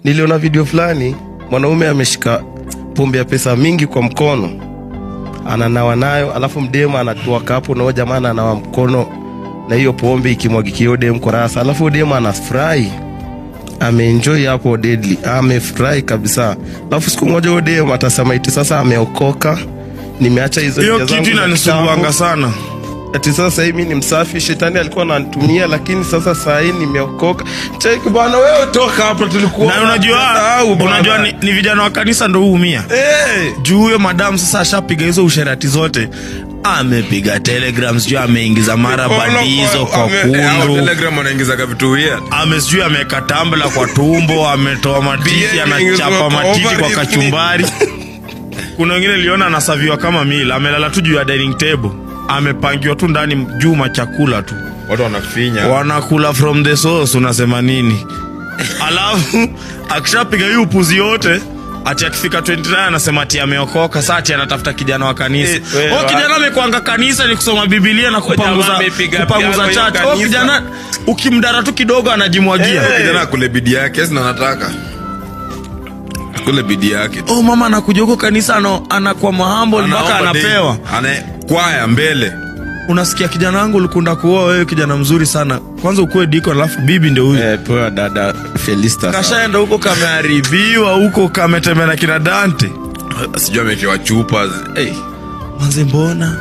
Niliona video fulani, mwanaume ameshika pombe ya pesa mingi kwa mkono, ananawa nayo, alafu mdemu anatoa kapo na jamaa ananawa mkono na hiyo pombe ikimwagikia demu kwa rasa, alafu demu anafurahi, ameenjoy hapo deadly, amefurahi kabisa. Alafu siku moja demu atasema eti sasa ameokoka, nimeacha hizo njia zangu. Hiyo kitu inanisumbua sana. Ati sasa hivi ni msafi, shetani alikuwa ananitumia, lakini sasa hivi nimeokoka. Check bwana, wewe toka hapo, tulikuwa. Na unajua ni vijana wa kanisa ndio huumia. Juu huyo madam sasa ashapiga hizo usherati zote. Amepiga telegrams juu ameingiza mara badizo kwa kundu. Telegram anaingiza vitu weird. Amesijui ameka tambla kwa tumbo, ametoa matiti, anachapa matiti kwa kachumbari. Kuna wengine niliona anasaviwa kama mila, amelala tu juu ya dining table. Amepangiwa tu ndani juu machakula tu. Watu wanafinya. Wanakula from the source, unasema nini? Alafu akishapiga hiyo upuzi yote, ati akifika 29 anasema ati ameokoka, sasa ati anatafuta kijana wa kanisa. Kijana amekuanga kanisa ni kusoma Biblia na kupanguza church. Kijana ukimdara tu kidogo anajimwagia. Kijana akule bidii yake, sina nataka. Akule bidii yake. Mama anakuja huko kanisa anakuwa mahambo mpaka anapewa. Kwaya mbele. Unasikia kijana wangu ulikunda kuoa wewe, kijana mzuri sana. Kwanza ukue diko alafu bibi ndio huyu. Poa dada Felista. Kashaenda huko kameharibiwa, huko kametembea na kina Dante. Sijui amekewa chupa. Manze mbona